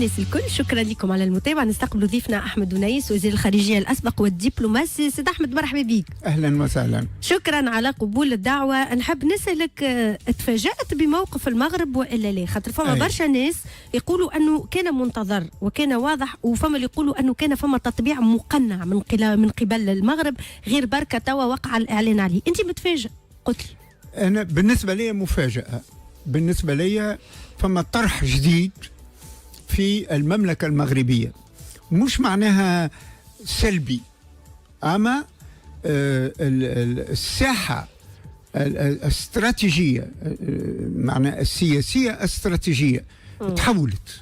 الناس الكل، شكرا لكم على المتابعة. نستقبل ضيفنا أحمد دنيس وزير الخارجية الأسبق والدبلوماسي. سيد أحمد مرحبا بك. أهلا وسهلا. شكرا على قبول الدعوة. نحب نسألك، تفاجأت بموقف المغرب وإلا لا؟ خاطر فما برشا ناس يقولوا أنه كان منتظر وكان واضح، وفما اللي يقولوا أنه كان فما تطبيع مقنع من قبل المغرب، غير بركة توا وقع الإعلان عليه. أنت متفاجئ؟ قلت لي. أنا بالنسبة لي مفاجأة. بالنسبة لي فما طرح جديد في المملكة المغربية، مش معناها سلبي، أما الساحة الاستراتيجية، معناها السياسية الاستراتيجية تحولت،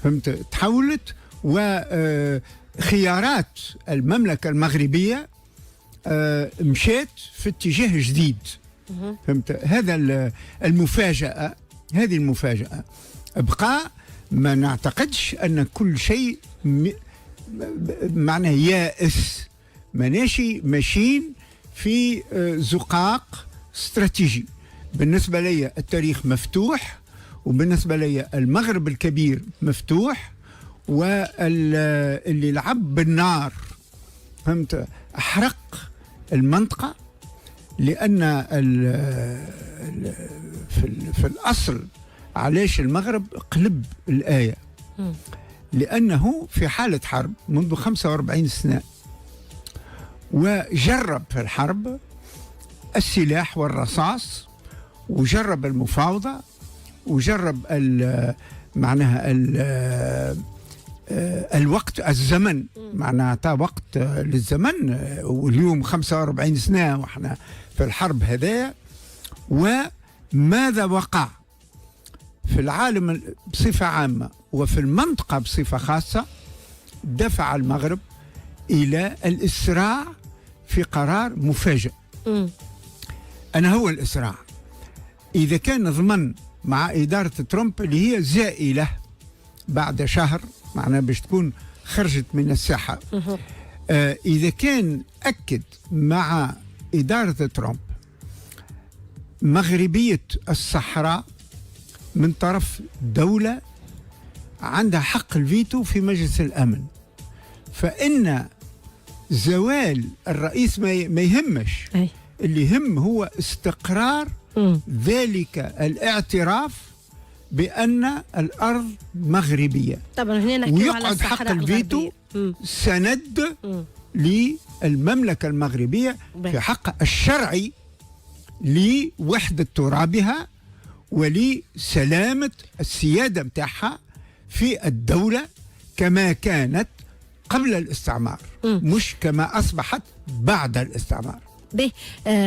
فهمت؟ تحولت، وخيارات المملكة المغربية مشيت في اتجاه جديد، فهمت؟ هذا المفاجأة، هذه المفاجأة. بقى ما نعتقدش أن كل شيء معناه يائس، ماناشي ماشيين في زقاق استراتيجي. بالنسبة لي التاريخ مفتوح، وبالنسبة لي المغرب الكبير مفتوح، واللي لعب بالنار، فهمت، أحرق المنطقة. لأن في الأصل علاش المغرب قلب الآية؟ لأنه في حالة حرب منذ 45 سنة، وجرب في الحرب السلاح والرصاص، وجرب المفاوضة، وجرب معناها الوقت، الزمن، معناها تا وقت للزمن. واليوم 45 سنة وإحنا في الحرب هذايا. وماذا وقع في العالم بصفة عامة وفي المنطقة بصفة خاصة؟ دفع المغرب إلى الإسراع في قرار مفاجئ. أنا هو الإسراع. إذا كان ضمن مع إدارة ترامب اللي هي زائلة بعد شهر، معناها باش تكون خرجت من الساحة، إذا كان أكد مع إدارة ترامب مغربية الصحراء من طرف دولة عندها حق الفيتو في مجلس الأمن، فإن زوال الرئيس ما يهمش. اللي يهم هو استقرار ذلك الاعتراف بأن الأرض مغربية. طبعا هنا نحكي ويقعد حق الفيتو سند للمملكة المغربية في حق الشرعي لوحدة ترابها ولسلامة السيادة متاعها في الدولة كما كانت قبل الاستعمار، مش كما أصبحت بعد الاستعمار. به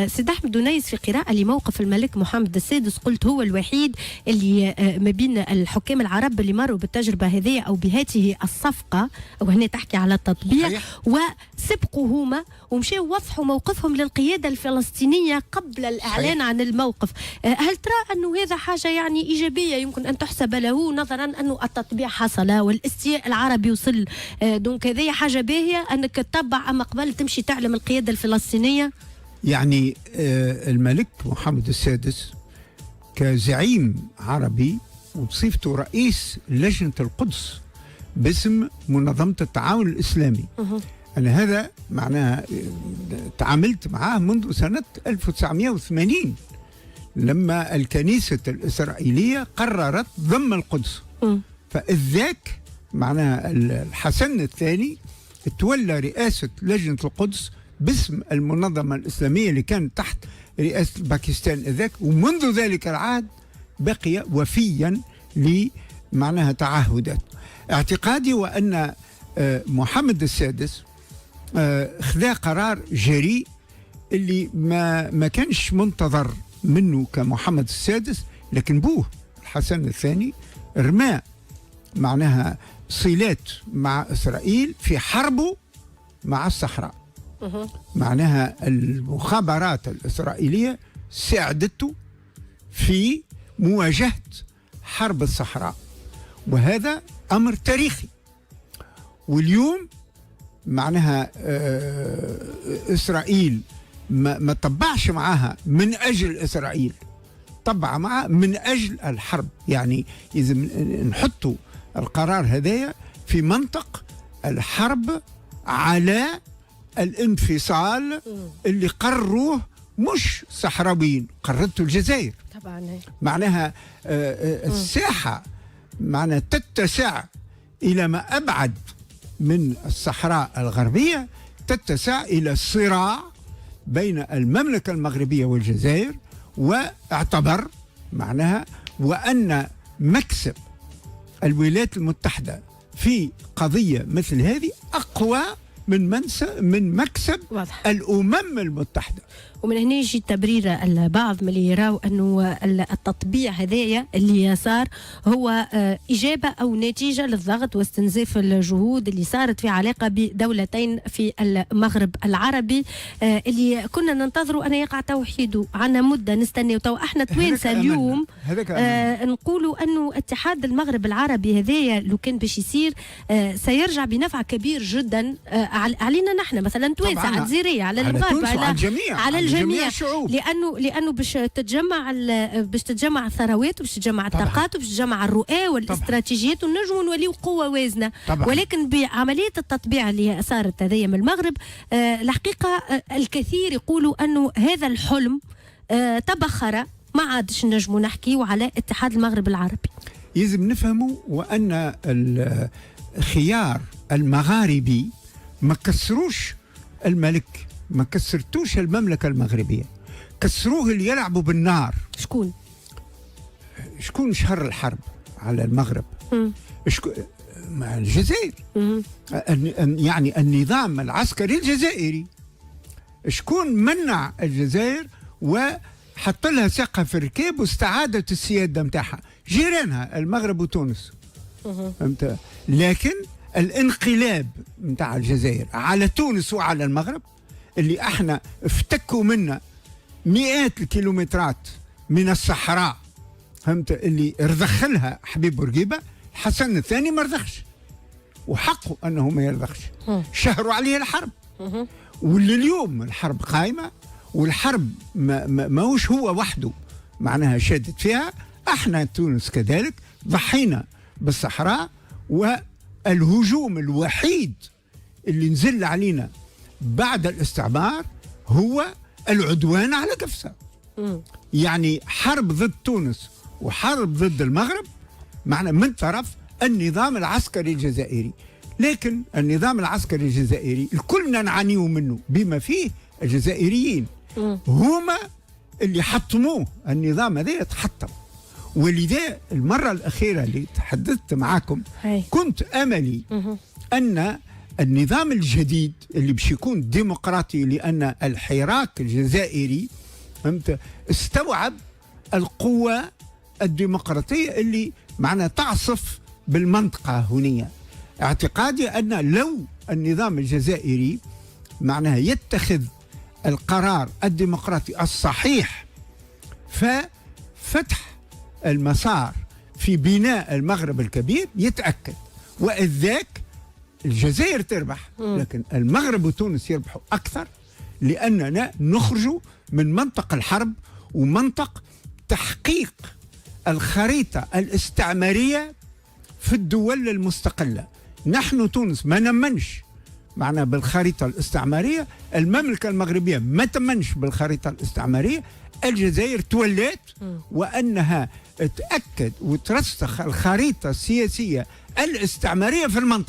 سيد أحمد دنيس، في قراءة لموقف الملك محمد السادس قلت هو الوحيد اللي ما بين الحكام العرب اللي مروا بالتجربة هذه أو بهذه الصفقة، وهنا تحكي على التطبيع، وسبقوا هما ومشاو وضحوا موقفهم للقيادة الفلسطينية قبل الإعلان عن الموقف. هل ترى أنه هذا حاجة يعني إيجابية يمكن أن تحسب له، نظرا أنه التطبيع حصل والاستياء العربي وصل؟ دونك هذه حاجة باهية أنك تتبع، أما قبل تمشي تعلم القيادة الفلسطينية. يعني الملك محمد السادس كزعيم عربي وبصفته رئيس لجنة القدس باسم منظمة التعاون الإسلامي، أنا هذا معناها تعاملت معاه منذ سنة 1980 لما الكنيسة الإسرائيلية قررت ضم القدس. فإذ ذاك معناها الحسن الثاني تولى رئاسة لجنة القدس باسم المنظمة الإسلامية اللي كانت تحت رئاسة باكستان ذاك، ومنذ ذلك العهد بقي وفيا لمعناها تعهدات. اعتقادي وأن محمد السادس خذا قرار جريء اللي ما كانش منتظر منه كمحمد السادس، لكن بوه الحسن الثاني رمى معناها صلات مع إسرائيل في حربه مع الصحراء. معناها المخابرات الإسرائيلية ساعدته في مواجهة حرب الصحراء، وهذا أمر تاريخي. واليوم معناها إسرائيل ما طبعش معها من أجل إسرائيل، طبع معها من أجل الحرب. يعني إذا نحطوا القرار هذايا في منطق الحرب على الانفصال اللي قرروه مش صحراويين، قررته الجزائر. طبعا معناها الساحة معناها تتسع إلى ما أبعد من الصحراء الغربية، تتسع إلى الصراع بين المملكة المغربية والجزائر، واعتبر معناها وأن مكسب الولايات المتحدة في قضية مثل هذه أقوى من مكسب واضح. الأمم المتحدة. ومن هنا يجي تبرير البعض من اللي يراو انه التطبيع هذايا اللي صار هو اجابه او نتيجه للضغط واستنزاف الجهود اللي صارت في علاقه بدولتين في المغرب العربي اللي كنا ننتظروا ان يقع توحيده. عنا مده نستناو، تو احنا توانسه اليوم نقولوا انه اتحاد المغرب العربي هذايا لو كان باش يصير سيرجع بنفع كبير جدا علينا نحن مثلا توانسه، على الجزائريه، على المغاربه، على الجميع، لانه باش تتجمع الثروات وباش تتجمع الطاقات وباش تتجمع الرؤى والاستراتيجيات ونجموا نوليو قوه وازنه. ولكن بعمليه التطبيع اللي صارت هذيا من المغرب الحقيقه الكثير يقولوا انه هذا الحلم تبخر، ما عادش نجموا نحكيوا على اتحاد المغرب العربي. يجب نفهموا وان الخيار المغاربي ما كسروش الملك، ما كسرتوش المملكة المغربية، كسروه اللي يلعبوا بالنار. شكون شهر الحرب على المغرب؟ مع الجزائر. يعني النظام العسكري الجزائري. شكون منع الجزائر وحط لها ثقة في الركاب واستعادت السيادة متاعها؟ جيرانها المغرب وتونس. لكن الانقلاب متاع الجزائر على تونس وعلى المغرب اللي احنا افتكوا منا مئات الكيلومترات من الصحراء، فهمت، اللي رضخلها حبيب بورقيبه، حسن الثاني ما رضخش وحقه انه ما يرضخش، شهروا عليه الحرب. واللي اليوم الحرب قائمه، والحرب ماهوش هو وحده معناها شادت فيها، احنا تونس كذلك ضحينا بالصحراء، والهجوم الوحيد اللي نزل علينا بعد الاستعمار هو العدوان على قفصة. يعني حرب ضد تونس وحرب ضد المغرب معنا من طرف النظام العسكري الجزائري. لكن النظام العسكري الجزائري كلنا نعانيه منه بما فيه الجزائريين، هما اللي حطموه. النظام هذا يتحطم، ولذا المرة الأخيرة اللي تحدثت معكم كنت أملي أن النظام الجديد اللي باش يكون ديمقراطي، لأن الحراك الجزائري استوعب القوة الديمقراطية اللي معنا تعصف بالمنطقة هنا. اعتقادي أن لو النظام الجزائري معناها يتخذ القرار الديمقراطي الصحيح ففتح المسار في بناء المغرب الكبير يتأكد، وإذ ذاك الجزائر تربح، لكن المغرب وتونس يربحوا أكثر، لأننا نخرج من منطق الحرب ومنطق تحقيق الخريطة الاستعمارية في الدول المستقلة. نحن تونس ما نمنش معنا بالخريطة الاستعمارية، المملكة المغربية ما تمنش بالخريطة الاستعمارية، الجزائر تولات وأنها تأكد وترسخ الخريطة السياسية الاستعمارية في المنطقة.